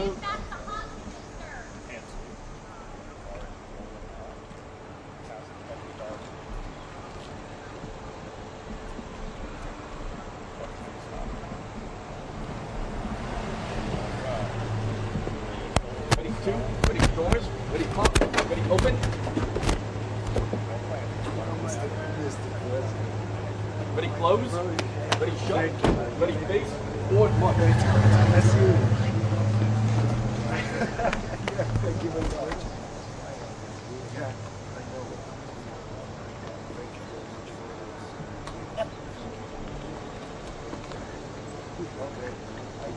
vote. Ready two, ready doors, ready pop, ready open. Ready close, ready shut, ready face, forward march. That's you. Thank you very much. Yeah, I know. Thank you very much. Okay. I think.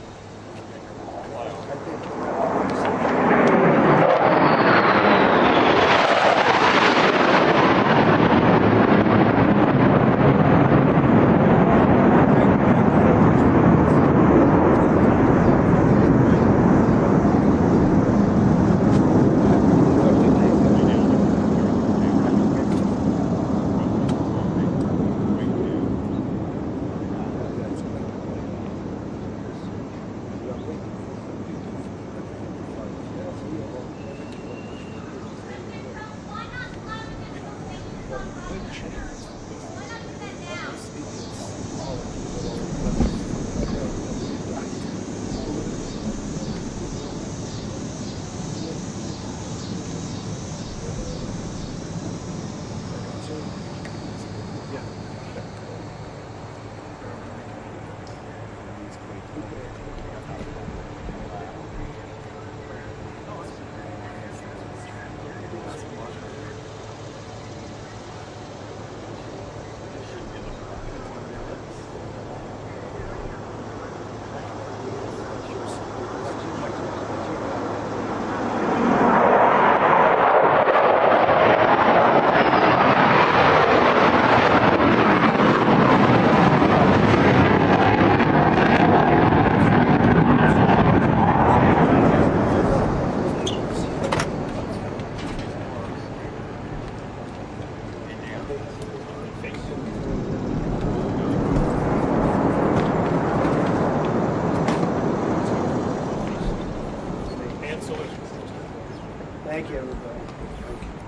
Thank you, everybody. Thank you.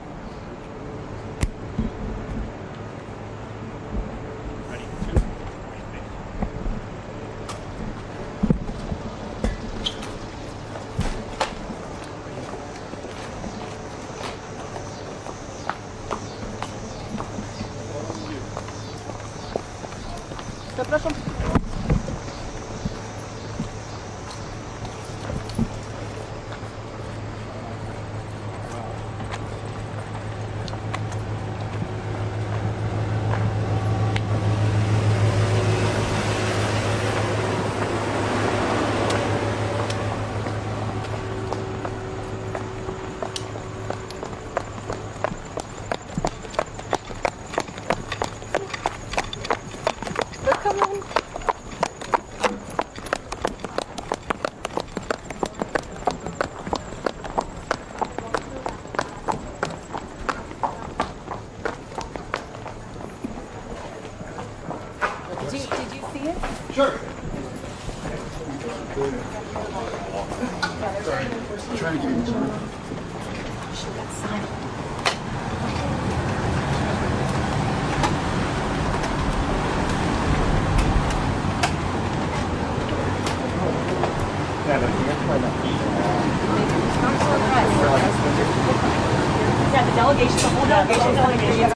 Ready two, Zapraszam. Bakalım. Did you see it? sure. Trying to get into it. Should have signed. Yeah, but you have to find out. Yeah, the delegation, the whole delegation.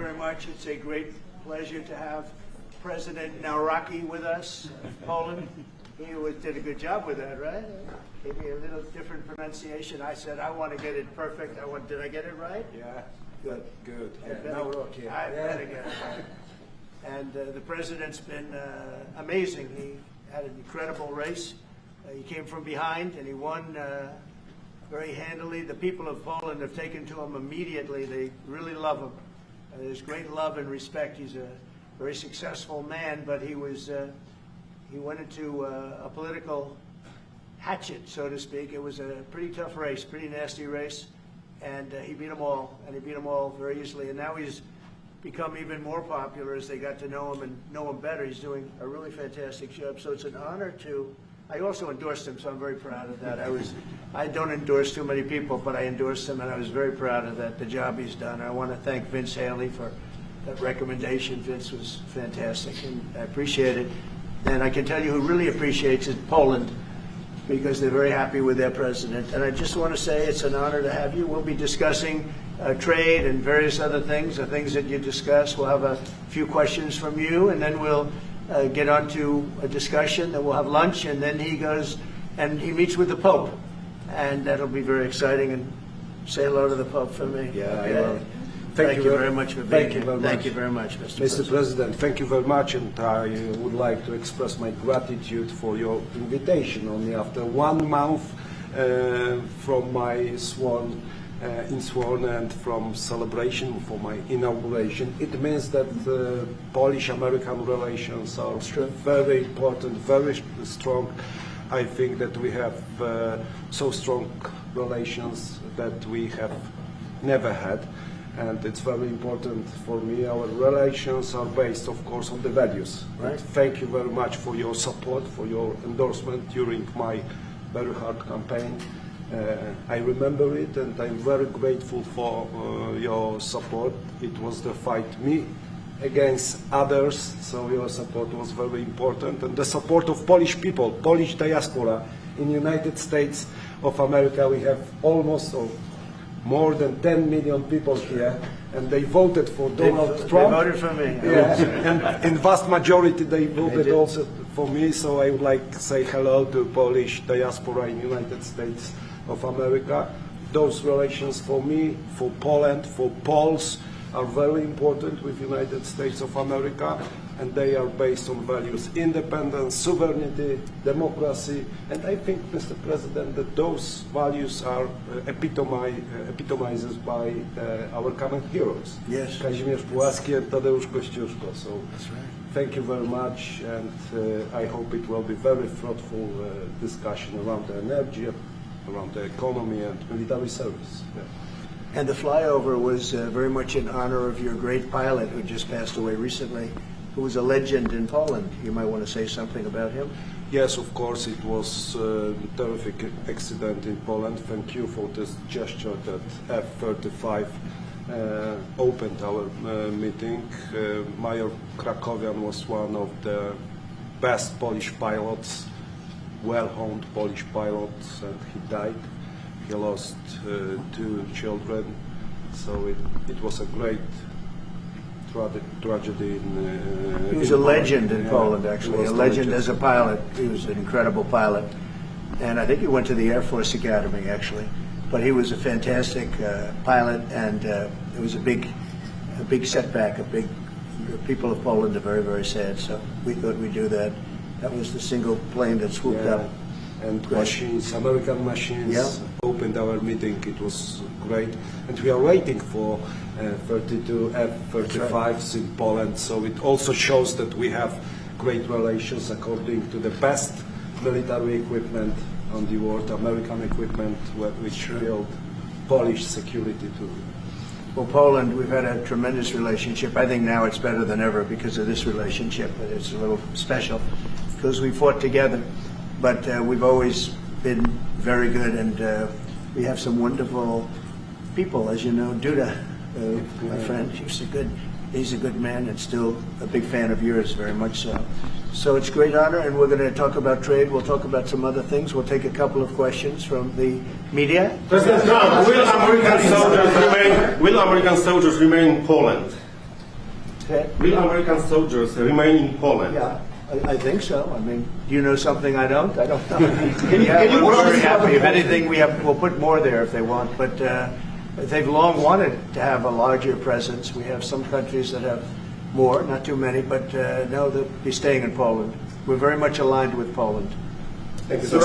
very much. It's a great pleasure to have President Nawrocki with us, Poland. He did a good job with that, right? Gave me a little different pronunciation. I said, I want to get it perfect. Did I get it right? Yeah. Good. Good. Nawrocki. I better get it right. And the president's been amazing. He had an incredible race. He came from behind and he won very handily. The people of Poland have taken to him immediately. They really love him. There's great love and respect. He's a very successful man, but he went into a political hatchet, so to speak. It was a pretty tough race, pretty nasty race, and he beat them all, and he beat them all very easily. And now he's become even more popular as they got to know him and know him better. He's doing a really fantastic job. So it's an honor to. I also endorsed him, so I'm very proud of that. I don't endorse too many people, but I endorsed him, and I was very proud of that, the job he's done. I want to thank Vince Haley for that recommendation. Vince was fantastic, and I appreciate it. And I can tell you who really appreciates it, Poland, because they're very happy with their president. And I just want to say it's an honor to have you. We'll be discussing trade and various other things, the things that you discuss. We'll have a few questions from you, and then we'll get on to a discussion, then we'll have lunch, and then he goes and he meets with the Pope. And that'll be very exciting. And say hello to the Pope for me. Yeah, Okay? I will. Thank you very much for being here. Thank you very much, Mr. President. Thank you very much, and I would like to express my gratitude for your invitation. Only after 1 month from my sworn and from celebration for my inauguration, it means that Polish-American relations are very important, very strong. I think that we have so strong relations that we have never had, and it's very important for me. Our relations are based, of course, on the values. Right. Thank you very much for your support, for your endorsement during my very hard campaign. I remember it, and I'm very grateful for your support. It was the fight me against others, so your support was very important. And the support of Polish people, Polish diaspora in the United States of America. We have almost more than 10 million people here, and they voted for Donald Trump. They voted for me. Yeah, and in vast majority they voted also for me, so I would like to say hello to Polish diaspora in the United States of America. Those relations for me, for Poland, for Poles are very important with the United States of America, and they are based on values: independence, sovereignty, democracy, and I think, Mr. President, that those values are epitomized by our common heroes. Yes. Kazimierz Pułaski and Tadeusz Kościuszko. So That's right. thank you very much, and I hope it will be very fruitful discussion around the energy, around the economy and military service. Yeah. And the flyover was very much in honor of your great pilot who just passed away recently, who was a legend in Poland. You might want to say something about him. Yes, of course, it was a terrific accident in Poland. Thank you for this gesture that F-35 opened our meeting. Major Krakowian was one of the best Polish pilots, well-honed Polish pilots, and he died. He lost 2 children, so it was a great tragedy. He was a legend in Poland, actually, a legend as a pilot. He was an incredible pilot. And I think he went to the Air Force Academy, actually. But he was a fantastic pilot, and it was a big setback. The people of Poland are very, very sad, so we thought we'd do that. That was the single plane that swooped up. And machines, American machines, opened our meeting. It was great, and we are waiting for 32 F-35s in Poland. So it also shows that we have great relations according to the best military equipment on the world, American equipment, which build Polish security too. Well, Poland, we've had a tremendous relationship. I think now it's better than ever because of this relationship. It's a little special because we fought together. But we've always been very good, and we have some wonderful people, as you know. Duda, my friend, he's a good man and still a big fan of yours, very much so. So it's a great honor, and we're going to talk about trade. We'll talk about some other things. We'll take a couple of questions from the media. President Trump, will American soldiers remain in Poland? Will American soldiers remain in Poland? Yeah, I think so. I mean, do you know something I don't? I don't know. We're very happy. If anything, we'll put more there if they want. But they've long wanted to have a larger presence. We have some countries that have more, not too many, but no, they'll be staying in Poland. We're very much aligned with Poland. Thank you. So, we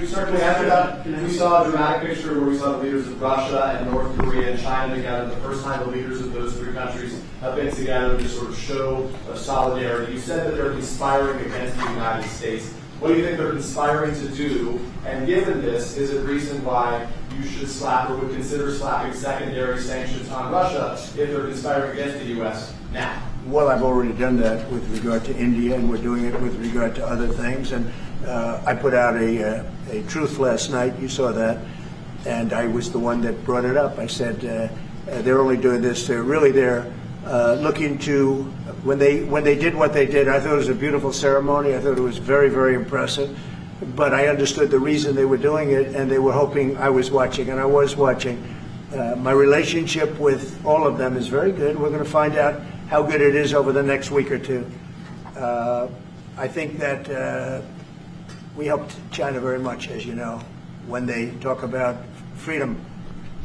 certainly after that, we saw a dramatic picture where we saw the leaders of Russia and North Korea and China together. The first time the leaders of those three countries have been together to sort of show solidarity. You said that they're conspiring against the United States. What do you think they're conspiring to do? And given this, is it reason why you should slap or would consider slapping secondary sanctions on Russia if they're conspiring against the U.S. now? Well, I've already done that with regard to India, and we're doing it with regard to other things. And I put out a truth last night. You saw that. And I was the one that brought it up. I said they're only doing this. They're looking to, when they did what they did, I thought it was a beautiful ceremony. I thought it was very, very impressive. But I understood the reason they were doing it, and they were hoping I was watching, and I was watching. My relationship with all of them is very good. We're going to find out how good it is over the next week or two. I think that we helped China very much, as you know, when they talk about freedom.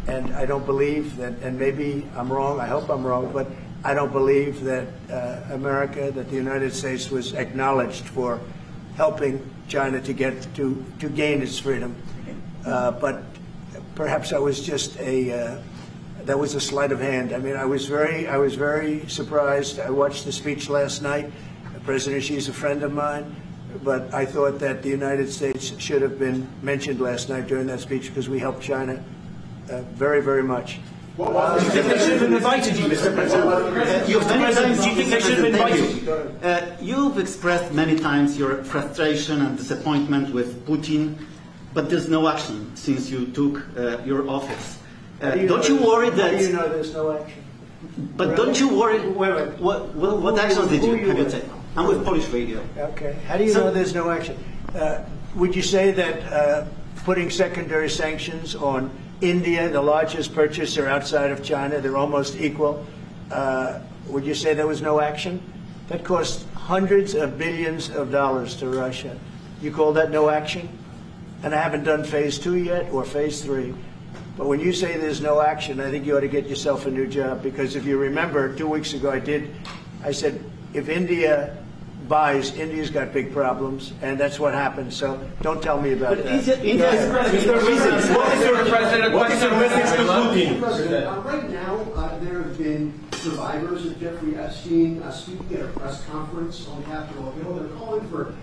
And I don't believe that, and maybe I'm wrong, I hope I'm wrong, but I don't believe that America, that the United States was acknowledged for helping China to gain its freedom. But perhaps that was just that was a sleight of hand. I mean, I was very surprised. I watched the speech last night. President Xi's a friend of mine, but I thought that the United States should have been mentioned last night during that speech because we helped China very, very much. Do you think they should have invited you, Mr. President? Do you think they should have invited you? You've expressed many times your frustration and disappointment with Putin, but there's no action since you took your office. Don't you worry that? How do you know there's no action? But don't you worry? Wait. What actions did you take? I'm with Polish radio. Okay. How do you know there's no action? Would you say that putting secondary sanctions on India, the largest purchaser outside of China, they're almost equal? Would you say there was no action? That cost hundreds of billions of dollars to Russia. You call that no action? And I haven't done phase 2 yet or phase 3. But when you say there's no action, I think you ought to get yourself a new job. Because if you remember, 2 weeks ago I said, if India buys, India's got big problems, and that's what happened. So don't tell me about that. What is your message to Putin? President, right now, there have been survivors of Jeffrey Epstein speaking at a press conference on Capitol Hill. They're calling for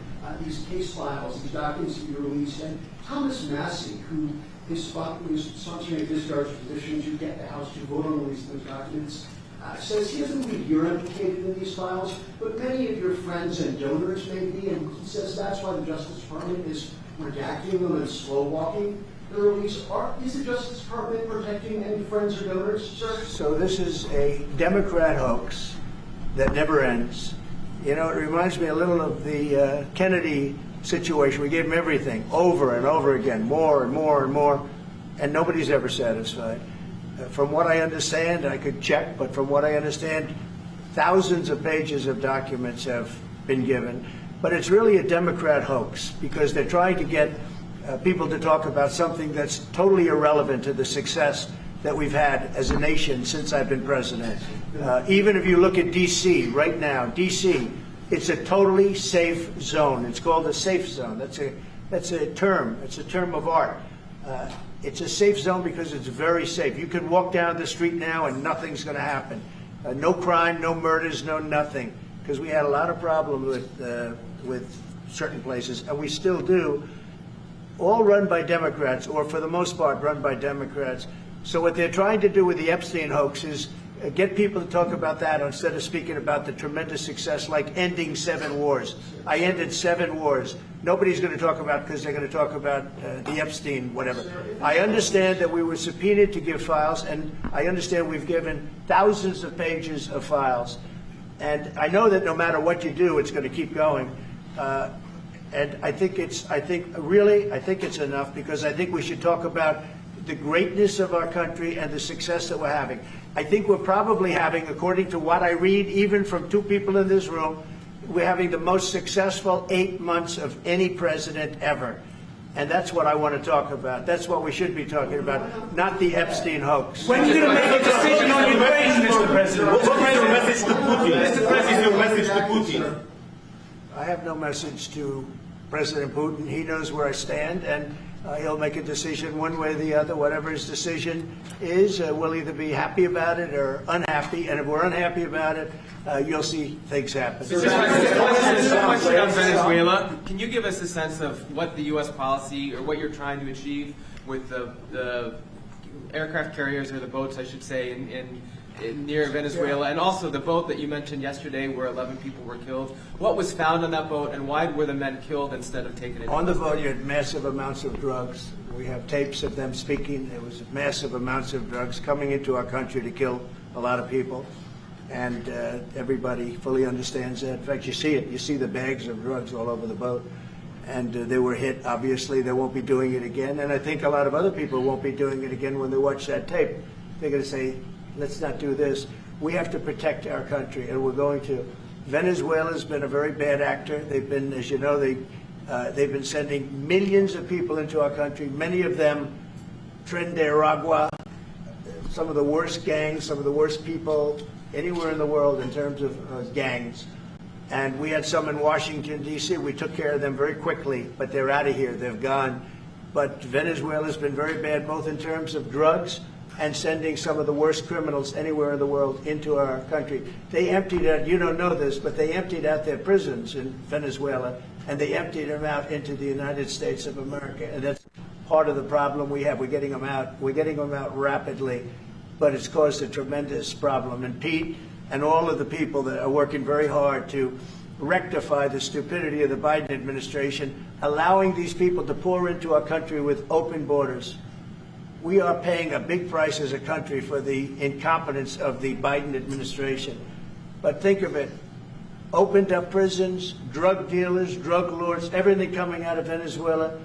these case files, these documents to be released. And Thomas Massey, who is sponsoring a discharge petition to get the House to vote on releasing those documents, says he doesn't believe you're implicated in these files, but many of your friends and donors may be, and he says that's why the Justice Department is redacting them and slow-walking the release. Is the Justice Department protecting any friends or donors, sir? So this is a Democrat hoax that never ends. You know, it reminds me a little of the Kennedy situation. We gave him everything over and over again, more and more and more, and nobody's ever satisfied. From what I understand, I could check, but from what I understand, thousands of pages of documents have been given. But it's really a Democrat hoax because they're trying to get people to talk about something that's totally irrelevant to the success that we've had as a nation since I've been president. Even if you look at D.C. right now, D.C., it's a totally safe zone. It's called a safe zone. That's a term. It's a term of art. It's a safe zone because it's very safe. You can walk down the street now and nothing's going to happen. No crime, no murders, no nothing. Because we had a lot of problems with certain places, and we still do. All run by Democrats, or for the most part run by Democrats. So what they're trying to do with the Epstein hoax is get people to talk about that instead of speaking about the tremendous success like ending 7 wars. I ended 7 wars. Nobody's going to talk about it because they're going to talk about the Epstein whatever. I understand that we were subpoenaed to give files, and I understand we've given thousands of pages of files. And I know that no matter what you do, it's going to keep going. And I think it's enough because I think we should talk about the greatness of our country and the success that we're having. I think we're probably having, according to what I read, even from two people in this room, we're having the most successful 8 months of any president ever. And that's what I want to talk about. That's what we should be talking about, not the Epstein hoax. When are you going to make a decision on Ukraine, Mr. President? What is your message to Putin? Mr. President, is your message to Putin? I have no message to President Putin. He knows where I stand, and he'll make a decision one way or the other. Whatever his decision is, we'll either be happy about it or unhappy. And if we're unhappy about it, you'll see things happen. Mr. President, on Venezuela, can you give us a sense of what the U.S. policy or what you're trying to achieve with the aircraft carriers, or the boats, I should say, in near Venezuela, and also the boat that you mentioned yesterday where 11 people were killed? What was found on that boat, and why were the men killed instead of taken into On the custody? boat, you had massive amounts of drugs. We have tapes of them speaking. There was massive amounts of drugs coming into our country to kill a lot of people. And everybody fully understands that. In fact, you see it. You see the bags of drugs all over the boat. And they were hit. Obviously, they won't be doing it again. And I think a lot of other people won't be doing it again when they watch that tape. They're going to say, let's not do this. We have to protect our country, and we're going to. Venezuela's been a very bad actor. They've been, as you know, they've been sending millions of people into our country, many of them Tren de Aragua, some of the worst gangs, some of the worst people anywhere in the world in terms of gangs. And we had some in Washington, D.C. We took care of them very quickly, but they're out of here. They've gone. But Venezuela's been very bad, both in terms of drugs and sending some of the worst criminals anywhere in the world into our country. They emptied out, you don't know this, but they emptied out their prisons in Venezuela, and they emptied them out into the United States of America. And that's part of the problem we have. We're getting them out. We're getting them out rapidly, but it's caused a tremendous problem. And Pete and all of the people that are working very hard to rectify the stupidity of the Biden administration, allowing these people to pour into our country with open borders. We are paying a big price as a country for the incompetence of the Biden administration. But think of it. Opened up prisons, drug dealers, drug lords, everything coming out of Venezuela.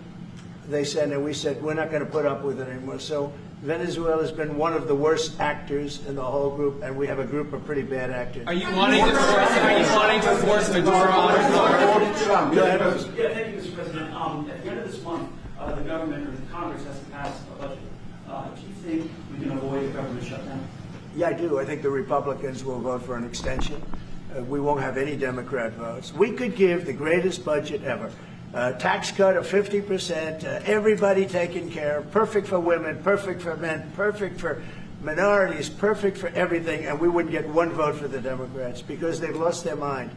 They said, and we said, we're not going to put up with it anymore. So Venezuela has been one of the worst actors in the whole group, and we have a group of pretty bad actors. Are you wanting to force Maduro on Trump? Go ahead. Yeah, thank you, Mr. President. At the end of this month, the government or the Congress has to pass a budget. Do you think we can avoid a government shutdown? Yeah, I do. I think the Republicans will vote for an extension. We won't have any Democrat votes. We could give the greatest budget ever. Tax cut of 50%, everybody taken care of, perfect for women, perfect for men, perfect for minorities, perfect for everything, and we wouldn't get one vote for the Democrats because they've lost their mind.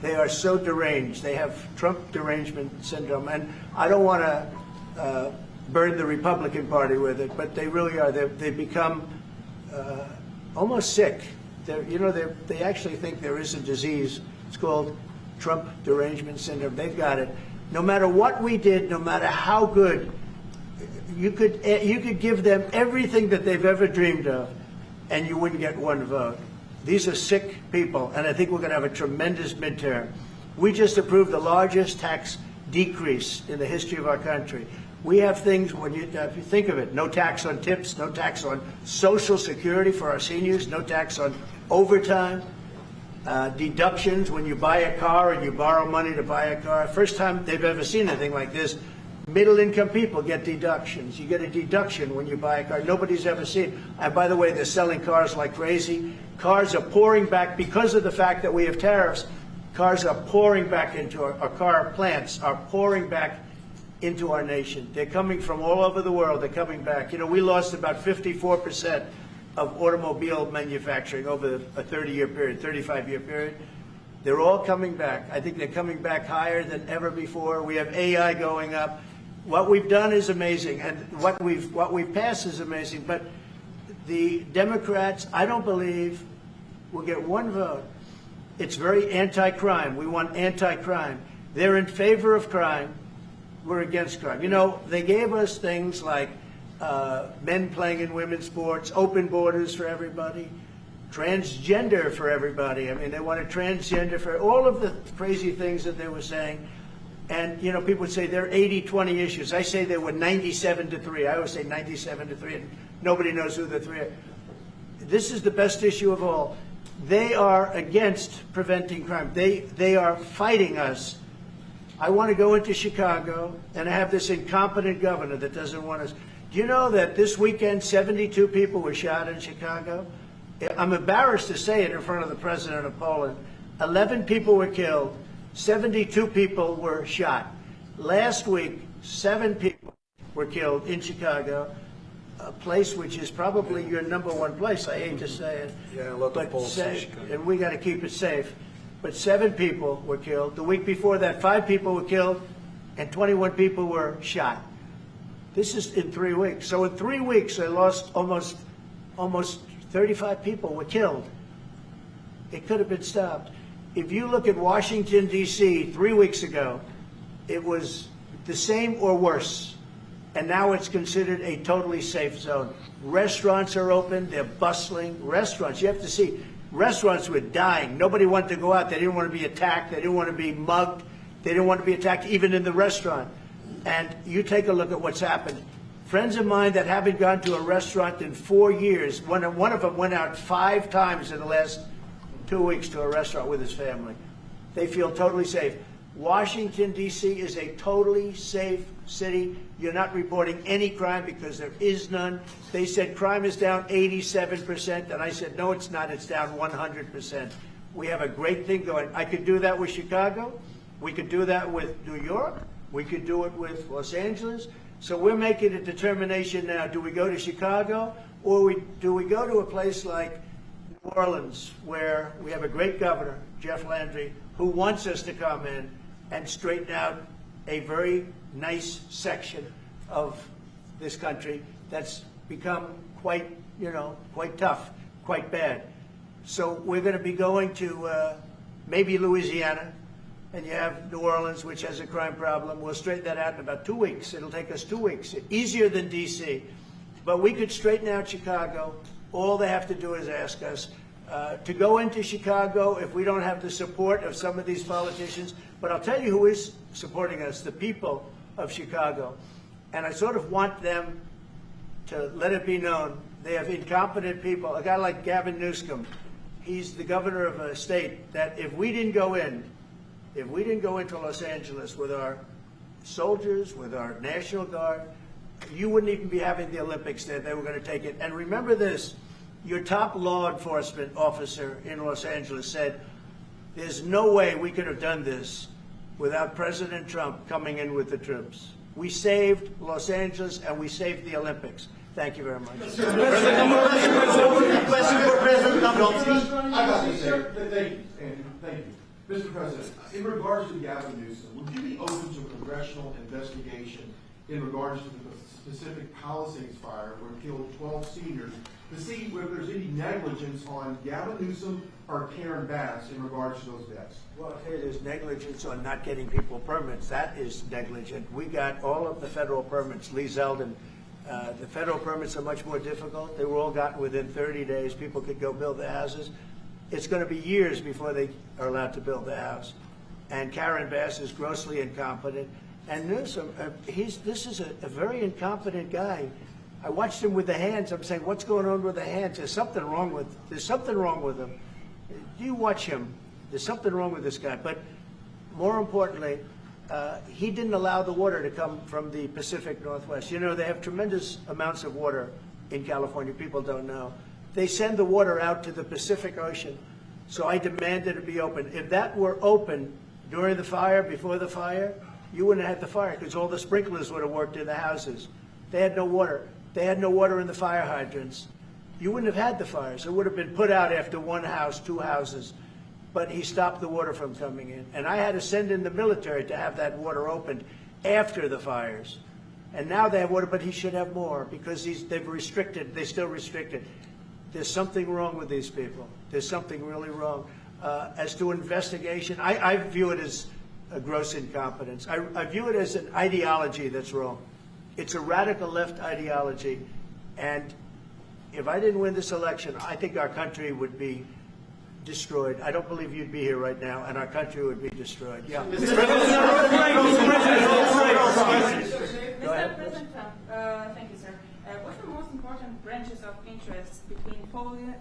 They are so deranged. They have Trump derangement syndrome, and I don't want to burn the Republican Party with it, but they really are. They've become almost sick. They actually think there is a disease. It's called Trump derangement syndrome. They've got it. No matter what we did, no matter how good, you could give them everything that they've ever dreamed of, and you wouldn't get one vote. These are sick people, and I think we're going to have a tremendous midterm. We just approved the largest tax decrease in the history of our country. We have things, if you think of it, no tax on tips, no tax on Social Security for our seniors, no tax on overtime, deductions when you buy a car and you borrow money to buy a car. First time they've ever seen anything like this. Middle-income people get deductions. You get a deduction when you buy a car. Nobody's ever seen. And by the way, they're selling cars like crazy. Cars are pouring back because of the fact that we have tariffs. Cars are pouring back into our car plants are pouring back into our nation. They're coming from all over the world. They're coming back. You know, we lost about 54% of automobile manufacturing over a 30-year period, 35-year period. They're all coming back. I think they're coming back higher than ever before. We have AI going up. What we've done is amazing, and what we've passed is amazing. But the Democrats, I don't believe, will get one vote. It's very anti-crime. We want anti-crime. They're in favor of crime. We're against crime. You know, they gave us things like men playing in women's sports, open borders for everybody, transgender for everybody. I mean, they wanted transgender for all of the crazy things that they were saying. And, you know, people would say there are 80-20 issues. I say there were 97-3. I always say 97-3, and nobody knows who the three are. This is the best issue of all. They are against preventing crime. They are fighting us. I want to go into Chicago, and I have this incompetent governor that doesn't want us. Do you know that this weekend 72 people were shot in Chicago? I'm embarrassed to say it in front of the president of Poland. 11 people were killed. 72 people were shot. Last week, 7 people were killed in Chicago, a place which is probably your #1 place. I hate to say it. Yeah, a lot of Poles in Chicago. And we got to keep it safe. But 7 people were killed. The week before that, 5 people were killed, and 21 people were shot. This is in 3 weeks. So in 3 weeks, they lost almost 35 people were killed. It could have been stopped. If you look at Washington, D.C., 3 weeks ago, it was the same or worse. And now it's considered a totally safe zone. Restaurants are open. They're bustling. Restaurants, you have to see, restaurants were dying. Nobody wanted to go out. They didn't want to be attacked. They didn't want to be mugged. They didn't want to be attacked even in the restaurant. And you take a look at what's happened. Friends of mine that haven't gone to a restaurant in 4 years, one of them went out 5 times in the last 2 weeks to a restaurant with his family. They feel totally safe. Washington, D.C. is a totally safe city. You're not reporting any crime because there is none. They said crime is down 87%, and I said, no, it's not. It's down 100%. We have a great thing going. I could do that with Chicago. We could do that with New York. We could do it with Los Angeles. So we're making a determination now. Do we go to Chicago, or do we go to a place like New Orleans, where we have a great governor, Jeff Landry, who wants us to come in and straighten out a very nice section of this country that's become quite tough, quite bad. So we're going to be going to maybe Louisiana, and you have New Orleans, which has a crime problem. We'll straighten that out in about 2 weeks. It'll take us 2 weeks, easier than D.C. But we could straighten out Chicago. All they have to do is ask us to go into Chicago if we don't have the support of some of these politicians. But I'll tell you who is supporting us, the people of Chicago. And I sort of want them to let it be known. They have incompetent people. A guy like Gavin Newsom, he's the governor of a state that if we didn't go into Los Angeles with our soldiers, with our National Guard, you wouldn't even be having the Olympics there. They were going to take it. And remember this, your top law enforcement officer in Los Angeles said, there's no way we could have done this without President Trump coming in with the troops. We saved Los Angeles and we saved the Olympics. Thank you very much. Question for President Nawrocki. I got this, sir. Thank you, Andrew. Thank you. Mr. President, in regards to Gavin Newsom, would you be open to a congressional investigation in regards to the specific Palisades fire where it killed 12 seniors to see whether there's any negligence on Gavin Newsom or Karen Bass in regards to those deaths? Well, I say there's negligence on not getting people permits. That is negligent. We got all of the federal permits. Lee Zeldin, the federal permits are much more difficult. They were all gotten within 30 days. People could go build their houses. It's going to be years before they are allowed to build their house. And Karen Bass is grossly incompetent. And Newsom, this is a very incompetent guy. I watched him with the hands. I'm saying, what's going on with the hands? There's something wrong with him. Do you watch him? There's something wrong with this guy. But more importantly, he didn't allow the water to come from the Pacific Northwest. You know, they have tremendous amounts of water in California. People don't know. They send the water out to the Pacific Ocean. So I demanded it be open. If that were open during the fire, before the fire, you wouldn't have had the fire because all the sprinklers would have worked in the houses. They had no water. They had no water in the fire hydrants. You wouldn't have had the fires. It would have been put out after one house, 2 houses. But he stopped the water from coming in. And I had to send in the military to have that water opened after the fires. And now they have water, but he should have more because they've restricted, they still restricted. There's something wrong with these people. There's something really wrong. As to investigation, I view it as a gross incompetence. I view it as an ideology that's wrong. It's a radical left ideology. And if I didn't win this election, I think our country would be destroyed. I don't believe you'd be here right now, and our country would be destroyed. Yeah. Mr. President, thank you, sir. What's the most important branches of interest between Poland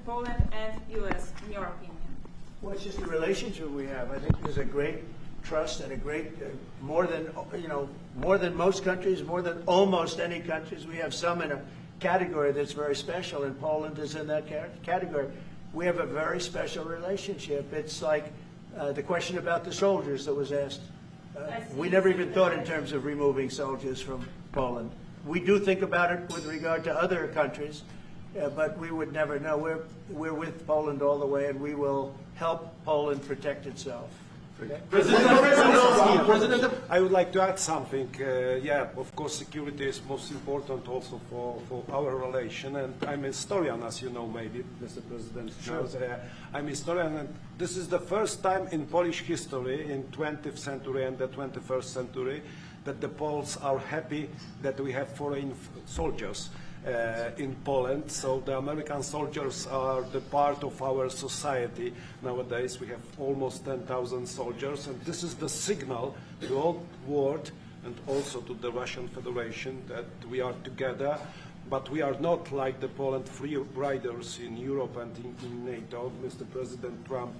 and U.S., in your opinion? Well, it's just the relationship we have. I think there's a great trust and a great, more than most countries, more than almost any countries. We have some in a category that's very special, and Poland is in that category. We have a very special relationship. It's like the question about the soldiers that was asked. We never even thought in terms of removing soldiers from Poland. We do think about it with regard to other countries, but we would never know. We're with Poland all the way, and we will help Poland protect itself. Okay? President, I would like to add something. Yeah, of course, security is most important also for our relation. And I'm a historian, as you know, maybe, Mr. President. Sure. I'm a historian, and this is the first time in Polish history, in 20th century and the 21st century, that the Poles are happy that we have foreign soldiers in Poland. So the American soldiers are the part of our society. Nowadays we have almost 10,000 soldiers, and this is the signal to the whole world and also to the Russian Federation that we are together. But we are not like the Poland free riders in Europe and in NATO. Mr. President Trump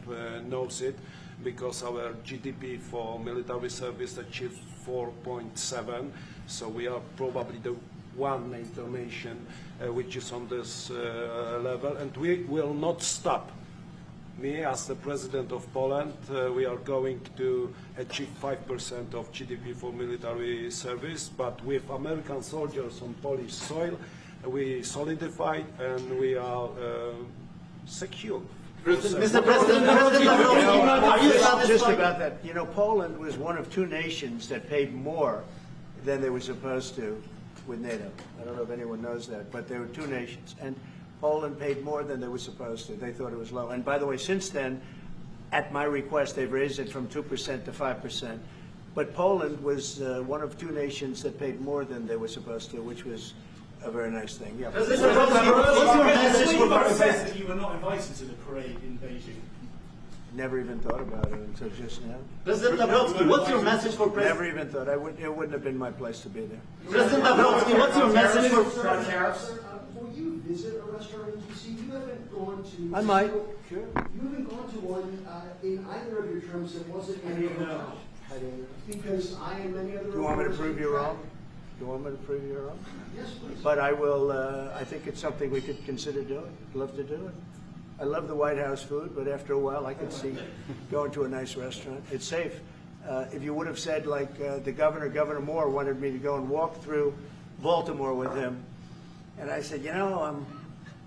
knows it, because our GDP for military service achieved 4.7. So we are probably the one NATO nation which is on this level, and we will not stop. Me, as the President of Poland, we are going to achieve 5% of GDP for military service, but with American soldiers on Polish soil, we solidify and we are secure. Mr. President, are you satisfied? Just about that, you know, Poland was one of two nations that paid more than they were supposed to with NATO. I don't know if anyone knows that, but there were two nations, and Poland paid more than they were supposed to. They thought it was low. And by the way, since then, at my request, they've raised it from 2% to 5%. But Poland was one of two nations that paid more than they were supposed to, which was a very nice thing. Yeah. What's your message for that you were not invited to the parade in Beijing? Never even thought about it until just now. President Nawrocki, what's your message for President? Never even thought. It wouldn't have been my place to be there. President Nawrocki, what's your message for tariffs? Will you visit a restaurant in D.C.? You haven't gone to. I might. Sure. You haven't gone to one in either of your terms that wasn't in your hotel. Because I and many other. Do you want me to prove you wrong? Do you want me to prove you wrong? Yes, please. But I will. I think it's something we could consider doing. Love to do it. I love the White House food, but after a while, I could see going to a nice restaurant. It's safe. If you would have said, like the Governor Moore wanted me to go and walk through Baltimore with him, and I said, you know,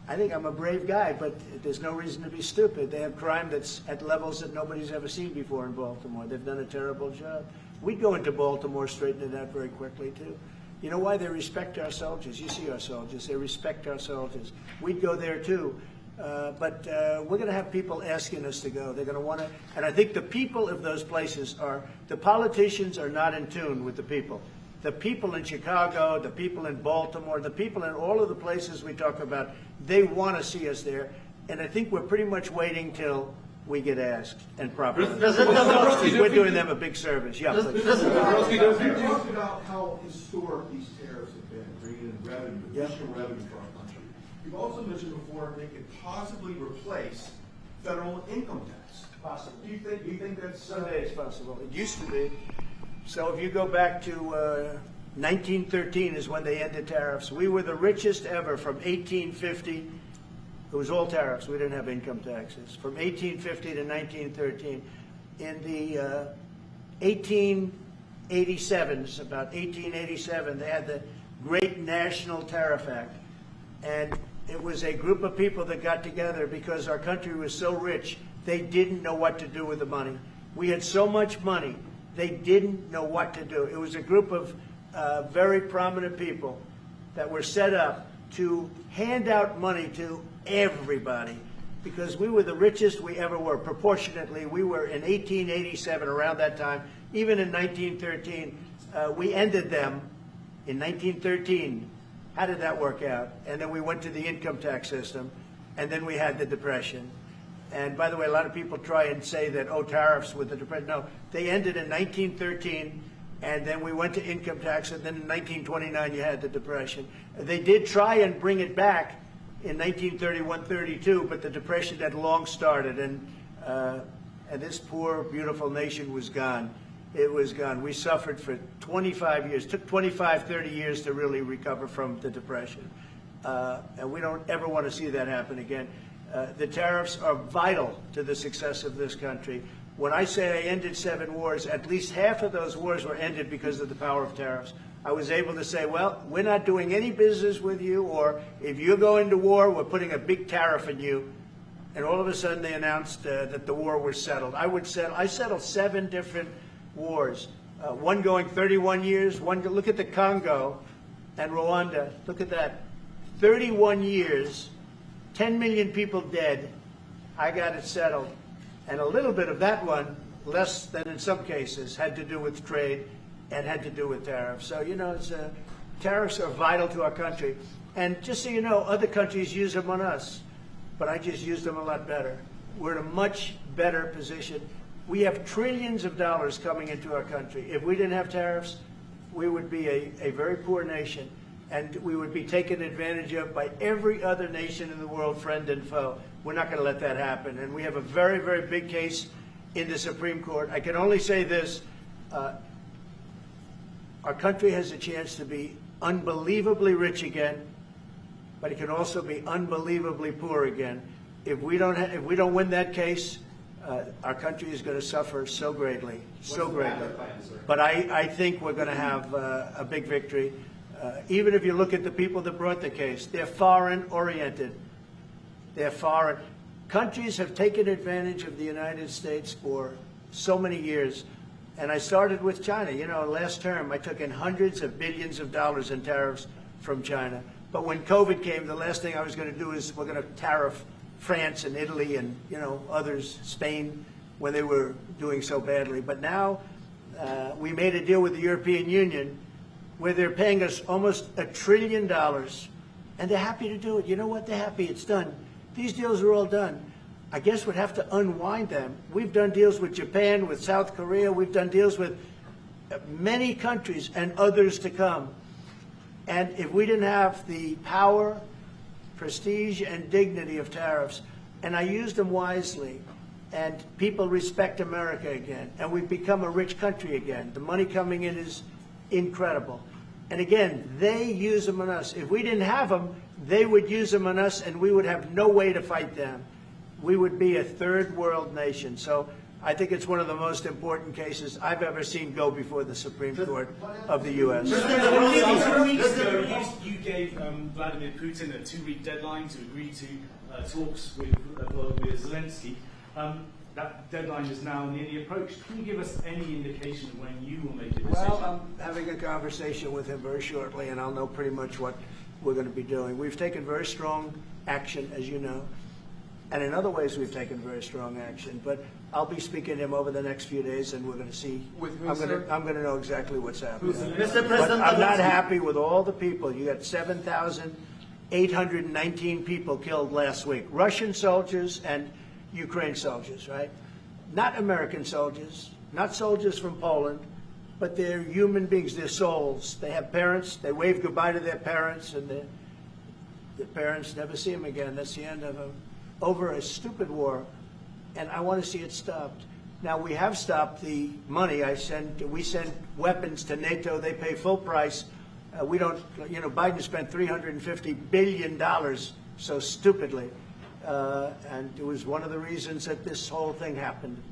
I think I'm a brave guy, but there's no reason to be stupid. They have crime that's at levels that nobody's ever seen before in Baltimore. They've done a terrible job. We'd go into Baltimore, straighten it out very quickly, too. You know why? They respect our soldiers. You see our soldiers. They respect our soldiers. We'd go there, too. But we're going to have people asking us to go. They're going to want to, and I think the people of those places are, the politicians are not in tune with the people. The people in Chicago, the people in Baltimore, the people in all of the places we talk about, they want to see us there. And I think we're pretty much waiting till we get asked and properly. We're doing them a big service. Yeah, please. You talked about how historic these tariffs have been, bringing in revenue, additional revenue for our country. You've also mentioned before they could possibly replace federal income tax. Possible. Do you think that's Someday it's possible. It used to be. So if you go back to 1913 is when they ended tariffs. We were the richest ever from 1850. It was all tariffs. We didn't have income taxes. From 1850 to 1913. In the 1887s, about 1887, they had the Great National Tariff Act. And it was a group of people that got together because our country was so rich, they didn't know what to do with the money. We had so much money, they didn't know what to do. It was a group of very prominent people that were set up to hand out money to everybody because we were the richest we ever were. Proportionately, we were in 1887, around that time, even in 1913. We ended them in 1913. How did that work out? And then we went to the income tax system, and then we had the Depression. And by the way, a lot of people try and say that, oh, tariffs with the Depression. No, they ended in 1913, and then we went to income tax, and then in 1929 you had the Depression. They did try and bring it back in 1931-32, but the Depression had long started, and this poor, beautiful nation was gone. It was gone. We suffered for 25 years. It took 25, 30 years to really recover from the Depression. And we don't ever want to see that happen again. The tariffs are vital to the success of this country. When I say I ended 7 wars, at least half of those wars were ended because of the power of tariffs. I was able to say, well, we're not doing any business with you, or if you're going to war, we're putting a big tariff on you. And all of a sudden they announced that the war was settled. I settled 7 different wars, one going 31 years, look at the Congo and Rwanda, look at that, 31 years, 10 million people dead. I got it settled. And a little bit of that one, less than in some cases, had to do with trade and had to do with tariffs. So, you know, tariffs are vital to our country. And just so you know, other countries use them on us, but I just use them a lot better. We're in a much better position. We have trillions of dollars coming into our country. If we didn't have tariffs, we would be a very poor nation, and we would be taken advantage of by every other nation in the world, friend and foe. We're not going to let that happen. And we have a very, very big case in the Supreme Court. I can only say this. Our country has a chance to be unbelievably rich again, but it can also be unbelievably poor again. If we don't win that case, our country is going to suffer so greatly, so greatly. But I think we're going to have a big victory. Even if you look at the people that brought the case, they're foreign-oriented. They're foreign. Countries have taken advantage of the United States for so many years. And I started with China. You know, last term, I took in hundreds of billions of dollars in tariffs from China. But when COVID came, the last thing I was going to do is we're going to tariff France and Italy and, you know, others, Spain, when they were doing so badly. But now we made a deal with the European Union where they're paying us almost $1 trillion, and they're happy to do it. You know what? They're happy. It's done. These deals are all done. I guess we'd have to unwind them. We've done deals with Japan, with South Korea. We've done deals with many countries and others to come. And if we didn't have the power, prestige, and dignity of tariffs, and I used them wisely, and people respect America again, and we've become a rich country again. The money coming in is incredible. And again, they use them on us. If we didn't have them, they would use them on us, and we would have no way to fight them. We would be a third world nation. So I think it's one of the most important cases I've ever seen go before the Supreme Court of the U.S. 2 weeks ago, you gave Vladimir Putin a 2-week deadline to agree to talks with Zelensky. That deadline is now nearly approached. Can you give us any indication of when you will make a decision? Well, I'm having a conversation with him very shortly, and I'll know pretty much what we're going to be doing. We've taken very strong action, as you know. And in other ways, we've taken very strong action. But I'll be speaking to him over the next few days, and we're going to see. I'm going to know exactly what's happening. Mr. President, but I'm not happy with all the people. You got 7,819 people killed last week. Russian soldiers and Ukraine soldiers, right? Not American soldiers, not soldiers from Poland, but they're human beings. They're souls. They have parents. They wave goodbye to their parents, and their parents never see them again. That's the end of them. Over a stupid war, and I want to see it stopped. Now, we have stopped the money. We send weapons to NATO. They pay full price. We don't, you know, Biden spent $350 billion so stupidly. And it was one of the reasons that this whole thing happened.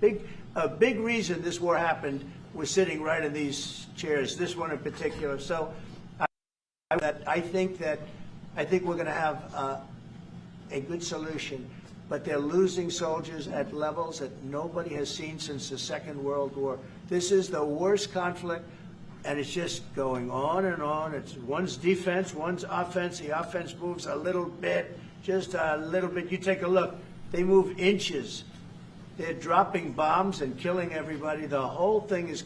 A big reason this war happened was sitting right in these chairs, this one in particular. So I think we're going to have a good solution. But they're losing soldiers at levels that nobody has seen since the Second World War. This is the worst conflict, and it's just going on and on. It's one's defense, one's offense. The offense moves a little bit, just a little bit. You take a look. They move inches. They're dropping bombs and killing everybody. The whole thing is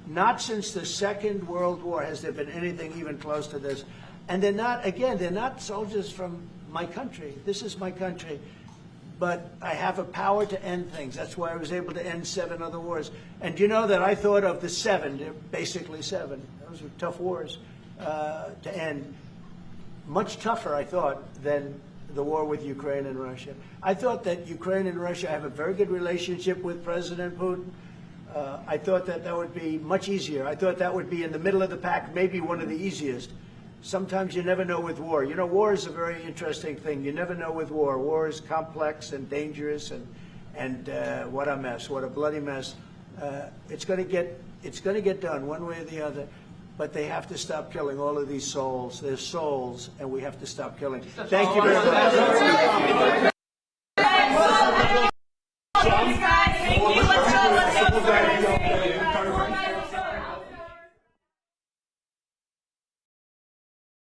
not since the Second World War has there been anything even close to this. And they're not soldiers from my country. This is my country. but I have a power to end things. That's why I was able to end 7 other wars. And you know that I thought of the 7, basically 7. Those were tough wars to end. Much tougher, I thought, than the war with Ukraine and Russia. I thought that Ukraine and Russia have a very good relationship with President Putin. I thought that that would be much easier. I thought that would be in the middle of the pack, maybe one of the easiest. Sometimes you never know with war. You know, war is a very interesting thing. You never know with war. War is complex and dangerous, and what a mess, what a bloody mess. It's going to get done one way or the other. But they have to stop killing all of these souls. They're souls, and we have to stop killing. Thank you very much.